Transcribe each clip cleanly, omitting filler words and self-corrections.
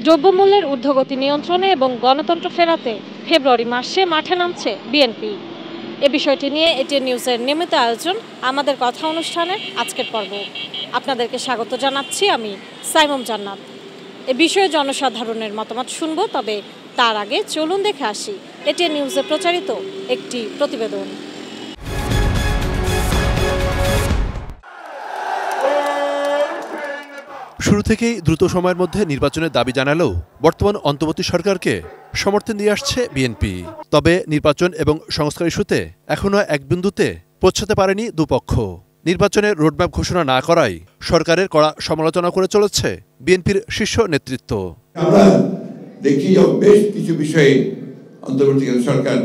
দ্রব্যমূল্যের ঊর্ধ্বগতি নিয়ন্ত্রণে এবং গণতন্ত্র ফেরাতে ফেব্রুয়ারি মাসে মাঠে নামছে বিএনপি। এ বিষয়টি নিয়ে এটিএন নিউজের নিয়মিত আয়োজন আমাদের কথা অনুষ্ঠানের আজকের পর্ব। আপনাদেরকে স্বাগত জানাচ্ছি আমি সাইমুম জান্নাত। এ বিষয়ে জনসাধারণের মতামত শুনব, তবে তার আগে চলুন দেখে আসি এটিএন নিউজে প্রচারিত একটি প্রতিবেদন। শুরু থেকেই দ্রুত সময়ের মধ্যে নির্বাচনের দাবি জানালেও বর্তমান অন্তর্বর্তী সরকারকে সমর্থন দিয়ে আসছে বিএনপি। তবে নির্বাচন এবং সংস্কার ইস্যুতে এখনও এক বিন্দুতে পৌঁছাতে পারেনি দুপক্ষ। নির্বাচনের রোডম্যাপ ঘোষণা না করায় সরকারের কড়া সমালোচনা করে চলেছে বিএনপির শীর্ষ নেতৃত্ব। আমরা দেখি যে বেশ কিছু বিষয়ে অন্তর্বর্তীকালীন সরকার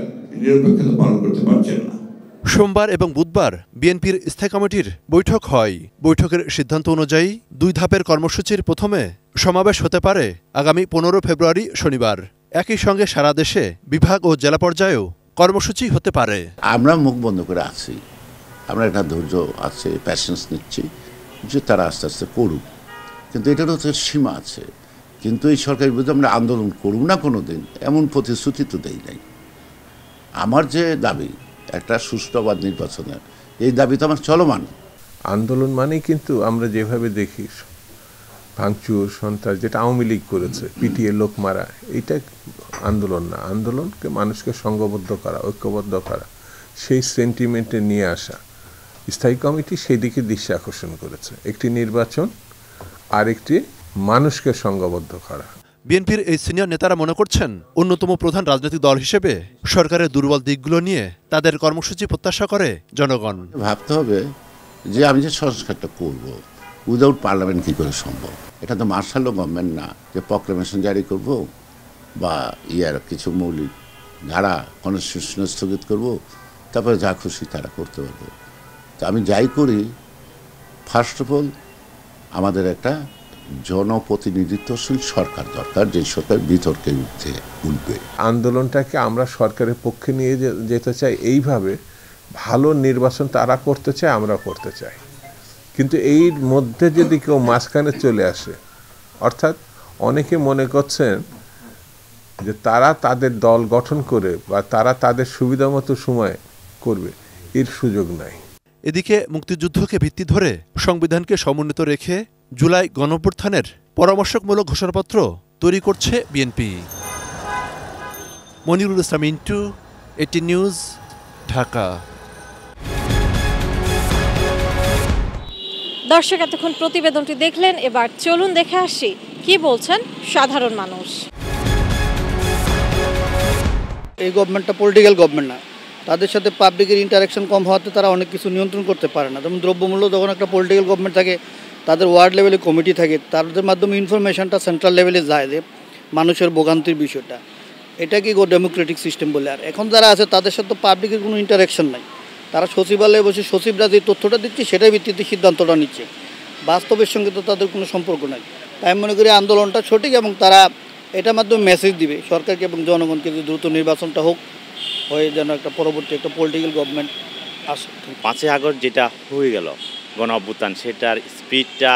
নিরপেক্ষতা পালন করতে পারছেন না। সোমবার এবং বুধবার বিএনপির স্থায়ী কমিটির বৈঠক হয়। বৈঠকের সিদ্ধান্ত অনুযায়ী 2 ধাপের কর্মসূচির প্রথমে সমাবেশ হতে পারে আগামী 15 ফেব্রুয়ারি শনিবার। একই সঙ্গে সারা দেশে বিভাগ ও জেলা পর্যায়েও কর্মসূচি হতে পারে। আমরা মুখ বন্ধ করে আছি, আমরা একটা ধৈর্য আছে, প্যাশেন্স নিচ্ছি যে তারা আস্তে আস্তে করুক, কিন্তু এটারও তো সীমা আছে। কিন্তু এই সরকারের বিরুদ্ধে আমরা আন্দোলন করব না কোনো দিন, এমন প্রতিশ্রুতি তো দেই নাই। আমার যে দাবি একটা সুষ্ঠুবাদ নির্বাচনের, এই দাবি তো আমার চলমান। আন্দোলন মানেই কিন্তু আমরা যেভাবে দেখি ভাঙচুর, সন্ত্রাস, যেটা আওয়ামী লীগ করেছে, পিটিএ লোক মারা, এইটা আন্দোলন না। আন্দোলনকে মানুষকে সংঘবদ্ধ করা, ঐক্যবদ্ধ করা, সেই সেন্টিমেন্টে নিয়ে আসা। স্থায়ী কমিটি সেই দিকে দৃষ্টি আকর্ষণ করেছে, একটি নির্বাচন আর একটি মানুষকে সংঘবদ্ধ করা। বিএনপির এই সিনিয়র নেতারা মনে করছেন অন্যতম প্রধান রাজনৈতিক দল হিসেবে সরকারের দুর্বল দিকগুলো নিয়ে তাদের কর্মসূচি প্রত্যাশা করে জনগণ। ভাবতে হবে যে আমি যে সংস্কারটা করব, উইদাউট পার্লামেন্ট কী করে সম্ভব? এটা তো মার্শাল ল গভর্নমেন্ট না যে প্রক্লেমেশন জারি করব বা কিছু মৌলিক ধারা কনস্টিটিউশন স্থগিত করব, তারপরে যা খুশি তারা করতে পারবে। তো আমি যাই করি, ফার্স্ট অফ অল আমাদের একটা জনপ্রতিনিধিত্বশীল সরকার দরকার, যে সরকার বিতর্কে উঠবে। আন্দোলনটাকে আমরা সরকারের পক্ষে নিয়ে যেতে চাই এইভাবে, ভালো নির্বাচন তারা করতে চায়, আমরা করতে চাই। কিন্তু এর মধ্যে যদি কেউ মাঝখানে চলে আসে, অর্থাৎ অনেকে মনে করছেন যে তারা তাদের দল গঠন করে বা তারা তাদের সুবিধা মতো সময় করবে, এর সুযোগ নাই। এদিকে মুক্তিযুদ্ধকে ভিত্তি ধরে সংবিধানকে সমুন্নত রেখে জুলাই গণঅভ্যুত্থানের পরামর্শমূলক ঘোষণাপত্র তৈরি করছে বিএনপি। মনিরুল ইসলাম ইন্টু, এটিএন নিউজ, ঢাকা। দর্শক, এতক্ষণ প্রতিবেদনটি দেখলেন, এবার চলুন দেখে আসি কি বলছেন সাধারণ মানুষ। এই গভর্নমেন্টটা পলিটিক্যাল গভর্নমেন্ট না, তাদের সাথে পাবলিকের ইন্টারাকশন কম হওয়াতে তারা অনেক কিছু নিয়ন্ত্রণ করতে পারে না। যেমন দ্রব্যমূল্য, যখন একটা পলিটিক্যাল গভর্নমেন্ট থাকে, তাদের ওয়ার্ড লেভেলে কমিটি থাকে, তাদের মাধ্যমে ইনফরমেশনটা সেন্ট্রাল লেভেলে যায় যে মানুষের ভোগান্তির বিষয়টা। এটাকে ডেমোক্রেটিক সিস্টেম বলে। আর এখন যারা আছে তাদের সাথে পাবলিকের কোনো ইন্টারাকশন নাই। তারা সচিবালয়ে বসে সচিবরা যে তথ্যটা দিচ্ছে সেটার ভিত্তিতে সিদ্ধান্তটা নিচ্ছে, বাস্তবের সঙ্গে তো তাদের কোনো সম্পর্ক নাই। তাই মনে করি আন্দোলনটা সঠিক, এবং তারা এটার মাধ্যমে মেসেজ দিবে সরকারকে এবং জনগণকে যে দ্রুত নির্বাচনটা হোক, হয়ে যেন একটা পরবর্তী একটা পলিটিক্যাল গভর্নমেন্ট আসে। 5ই আগস্ট যেটা হয়ে গেল গণ অভ্যুত্থান, সেটার স্পিডটা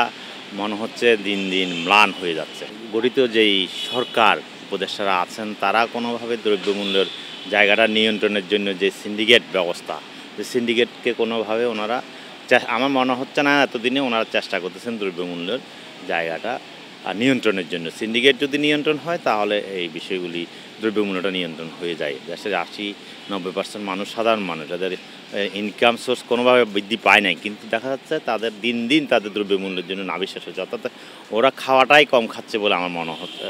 মনে হচ্ছে দিন দিন ম্লান হয়ে যাচ্ছে। গঠিত যেই সরকার উপদেষ্টারা আছেন, তারা কোনোভাবে দ্রব্যমূল্যের জায়গাটা নিয়ন্ত্রণের জন্য যে সিন্ডিকেট ব্যবস্থা, যে সিন্ডিকেটকে কোনোভাবে ওনারা, আমার মনে হচ্ছে না এতদিনে ওনারা চেষ্টা করতেছেন দ্রব্যমূল্যের জায়গাটা নিয়ন্ত্রণের জন্য। সিন্ডিকেট যদি নিয়ন্ত্রণ হয় তাহলে এই বিষয়গুলি, দ্রব্যমূল্যটা নিয়ন্ত্রণ হয়ে যায়। দেশের 80-90% মানুষ, সাধারণ মানুষ, যাদের ইনকাম সোর্স কোনোভাবে বৃদ্ধি পায় নাই, কিন্তু দেখা যাচ্ছে তাদের দিন দিন তাদের দ্রব্যমূল্যের জন্য নাবিশ্বাস হচ্ছে। অর্থাৎ ওরা খাওয়াটাই কম খাচ্ছে বলে আমার মনে হচ্ছে।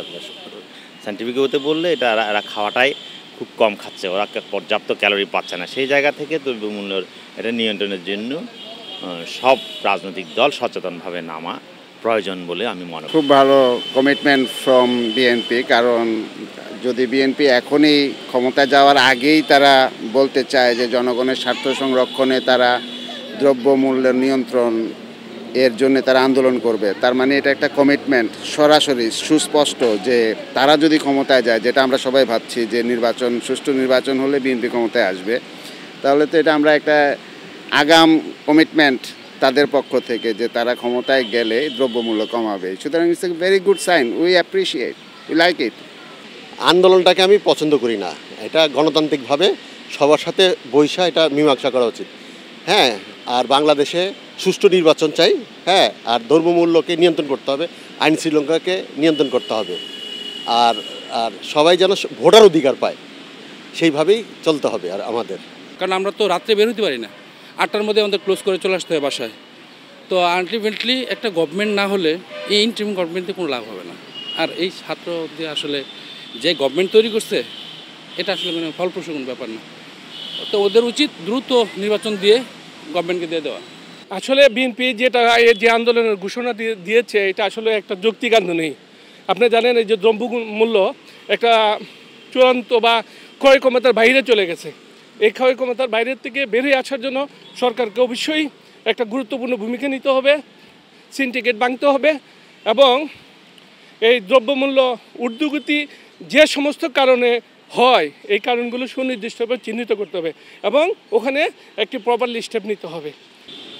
সায়েন্টিফিক ওয়েতে বললে এটা এরা খাওয়াটাই খুব কম খাচ্ছে, ওরা পর্যাপ্ত ক্যালোরি পাচ্ছে না। সেই জায়গা থেকে দ্রব্যমূল্যের এটা নিয়ন্ত্রণের জন্য সব রাজনৈতিক দল সচেতনভাবে নামা প্রয়োজন বলে আমি মনে করি। খুব ভালো কমিটমেন্ট ফ্রম বিএনপি, কারণ যদি বিএনপি এখনই ক্ষমতা যাওয়ার আগেই তারা বলতে চায় যে জনগণের স্বার্থ সংরক্ষণে তারা দ্রব্যমূল্যের নিয়ন্ত্রণ এর জন্য তারা আন্দোলন করবে, তার মানে এটা একটা কমিটমেন্ট সরাসরি সুস্পষ্ট যে তারা যদি ক্ষমতায় যায়, যেটা আমরা সবাই ভাবছি যে নির্বাচন, সুষ্ঠু নির্বাচন হলে বিএনপি ক্ষমতায় আসবে, তাহলে তো এটা আমরা একটা আগাম কমিটমেন্ট তাদের পক্ষ থেকে যে তারা ক্ষমতায় গেলে দ্রব্যমূল্য কমাবে। সুতরাং it's a very good sign, we appreciate we like it. আন্দোলনটাকে আমি পছন্দ করি না। এটা গণতান্ত্রিকভাবে সবার সাথে বৈশা এটা মীমাংসা করা উচিত। হ্যাঁ, আর বাংলাদেশে সুষ্ঠু নির্বাচন চাই। হ্যাঁ, আর ধর্মমূল্যকে নিয়ন্ত্রণ করতে হবে, আইন শৃঙ্খলাকে নিয়ন্ত্রণ করতে হবে, আর আর সবাই যেন ভোটার অধিকার পায় সেইভাবেই চলতে হবে আর আমাদের। কারণ আমরা তো রাত্রে বের হতে পারি না, 8টার মধ্যে আমাদের ক্লোজ করে চলে আসতে হয় বাসায়। তো আলটিমেটলি একটা গভর্নমেন্ট না হলে এই ইন্টারিম গভর্নমেন্টে কোনো লাভ হবে না। আর এই ছাত্রদের আসলে যে গভর্নমেন্ট তৈরি করছে এটা আসলে কোনো ফলপ্রসূ কোনো ব্যাপার না। তো ওদের উচিত দ্রুত নির্বাচন দিয়ে গভর্নমেন্টকে দিয়ে দেওয়া। আসলে বিএনপি যে আন্দোলনের ঘোষণা দিয়েছে এটা আসলে একটা যৌক্তিক আন্দোলনই। আপনি জানেন এই যে দ্রব্যমূল্য একটা চূড়ান্ত বা ক্রয় ক্ষমতার বাইরে চলে গেছে। এই ক্রয় ক্ষমতার বাইরের থেকে বেরিয়ে আসার জন্য সরকারকে অবশ্যই একটা গুরুত্বপূর্ণ ভূমিকা নিতে হবে, সিন্ডিকেট ভাঙতে হবে এবং এই দ্রব্যমূল্য ঊর্ধ্বগতি যে সমস্ত কারণে হয় এই কারণগুলো সুনির্দিষ্টভাবে চিহ্নিত করতে হবে এবং ওখানে একটি প্রপারলি স্টেপ নিতে হবে।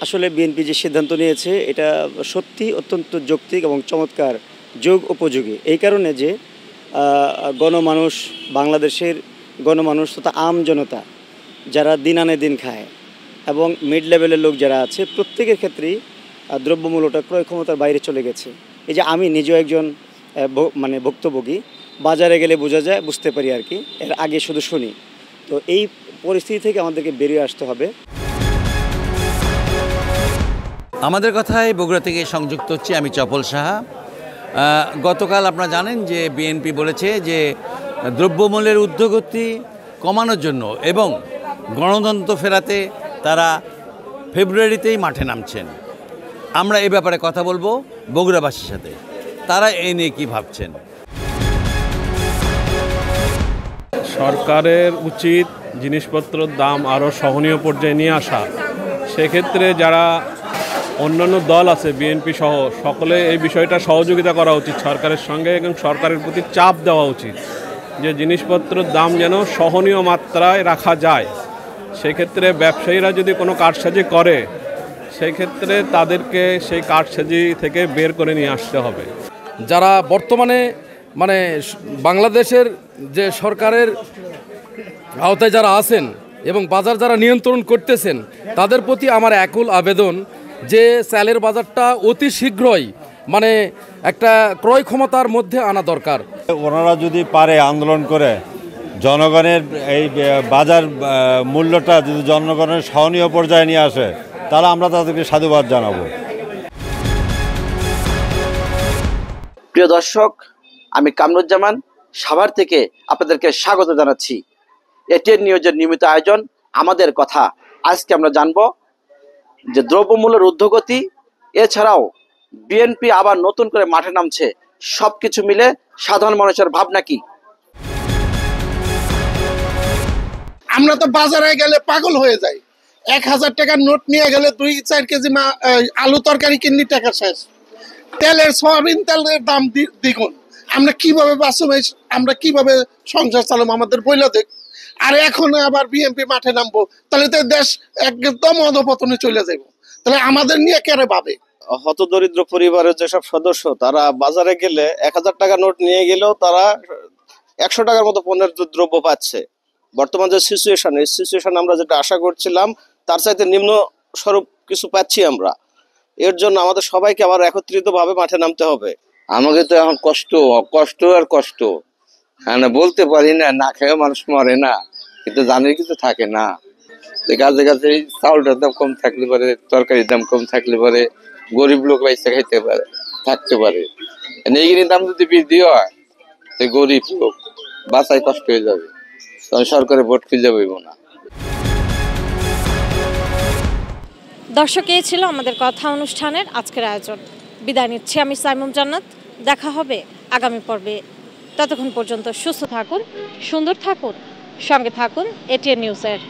আসলে বিএনপি যে সিদ্ধান্ত নিয়েছে এটা সত্যি অত্যন্ত যৌক্তিক এবং চমৎকার, যোগ উপযোগী। এই কারণে যে গণমানুষ, বাংলাদেশের গণমানুষ তথা আম জনতা যারা দিন আনে দিন খায় এবং মিড লেভেলের লোক যারা আছে প্রত্যেকের ক্ষেত্রেই দ্রব্যমূল্যটা ক্রয় ক্ষমতার বাইরে চলে গেছে। এই যে আমি নিজেও একজন ভুক্তভোগী, বাজারে গেলে বোঝা যায়, বুঝতে পারি আর কি, এর আগে শুধু শুনি। তো এই পরিস্থিতি থেকে আমাদেরকে বেরিয়ে আসতে হবে। আমাদের কথায় বগুড়া থেকে সংযুক্ত হচ্ছে আমি চপল সাহা। গতকাল আপনারা জানেন যে বিএনপি বলেছে যে দ্রব্যমূল্যের ঊর্ধ্বগতি কমানোর জন্য এবং গণতন্ত্র ফেরাতে তারা ফেব্রুয়ারিতেই মাঠে নামছেন। আমরা এ ব্যাপারে কথা বলবো বগুড়াবাসীর সাথে, তারা এই নিয়ে কী ভাবছেন। সরকারের উচিত জিনিসপত্রের দাম আরও সহনীয় পর্যায়ে নিয়ে আসা। সেক্ষেত্রে যারা অন্যান্য দল আছে বিএনপি সহ সকলে এই বিষয়টা সহযোগিতা করা উচিত সরকারের সঙ্গে এবং সরকারের প্রতি চাপ দেওয়া উচিত যে জিনিসপত্রের দাম যেন সহনীয় মাত্রায় রাখা যায়। সেক্ষেত্রে ব্যবসায়ীরা যদি কোনো কারসাজি করে সেই ক্ষেত্রে তাদেরকে সেই কারসাজি থেকে বের করে নিয়ে আসতে হবে। যারা বর্তমানে বাংলাদেশের যে সরকারের আওতায় যারা আছেন এবং বাজার যারা নিয়ন্ত্রণ করতেছেন তাদের প্রতি আমার একুল আবেদন যে চালের বাজারটা অতি শীঘ্রই একটা ক্রয় ক্ষমতার মধ্যে আনা দরকার। ওনারা যদি পারে আন্দোলন করে জনগণের এই বাজার মূল্যটা যদি জনগণের সহনীয় পর্যায়ে নিয়ে আসে তাহলে আমরা তাদেরকে সাধুবাদ জানাবো। প্রিয় দর্শক, আমি কামরুজ্জামান সাভার থেকে আপনাদেরকে স্বাগত জানাচ্ছি। এটিএন নিউজের নিয়মিত আয়োজন আমাদের কথা। আজকে আমরা জানবো যে দ্রব্যমূল্যের ঊর্ধ্বগতি, এছাড়াও বিএনপি আবার নতুন করে মাঠে নামছে, সবকিছু মিলে সাধারণ মানুষের ভাবনা কি। আমরা তো বাজারে গেলে পাগল হয়ে যাই, 1000 টাকার নোট নিয়ে গেলে 2-4 কেজি আলু তরকারি কিনলি টাকা শেষ, তেলের সয়াবিন তেলের দাম দ্বিগুণ। আমরা কিভাবে বাঁচব, আমরা কিভাবে সংসার চালাবো আমাদের বইলা দেখ। আর এখন আবার বিএনপি মাঠে নামবো, তাহলে তো দেশ একদম অধপতনে চলে যাবো। তাহলে আমাদের নিয়ে কেড়ে ভাবে। হতদরিদ্র পরিবারের যেসব সদস্য তারা বাজারে গেলে 1000 টাকা নোট নিয়ে গেলেও তারা 100 টাকার মতো পণ্যের দ্রব্য পাচ্ছে। বর্তমান যে সিচুয়েশন, এই সিচুয়েশন আমরা যেটা আশা করছিলাম তার চাইতে নিম্ন স্বরূপ কিছু পাচ্ছি আমরা। এর জন্য আমাদের সবাইকে আবার একত্রিতভাবে মাঠে নামতে হবে। আমাকে তো এখন কষ্ট আর কষ্ট, বলতে পারি না, না খেয়ে মানুষ মরে না, কিন্তু জানের কিছু থাকে না। কাজে কাজে চাউলটার দাম কম থাকলে পারে, তরকারির দাম কম থাকলে পারে গরিব লোক পয়সা খাইতে পারে, থাকতে পারে। এইগুলির দাম যদি বৃদ্ধি হয় গরিব লোক বাঁচাই কষ্ট হয়ে যাবে, তখন সরকারের ভোট খুঁজে পাইব না। দর্শক, এই ছিল আমাদের কথা অনুষ্ঠানের আজকের আয়োজন। বিদায় নিচ্ছি আমি সাইমুম জান্নাত। দেখা হবে আগামী পর্বে। ততক্ষণ পর্যন্ত সুস্থ থাকুন, সুন্দর থাকুন, সঙ্গে থাকুন এটিএন নিউজের।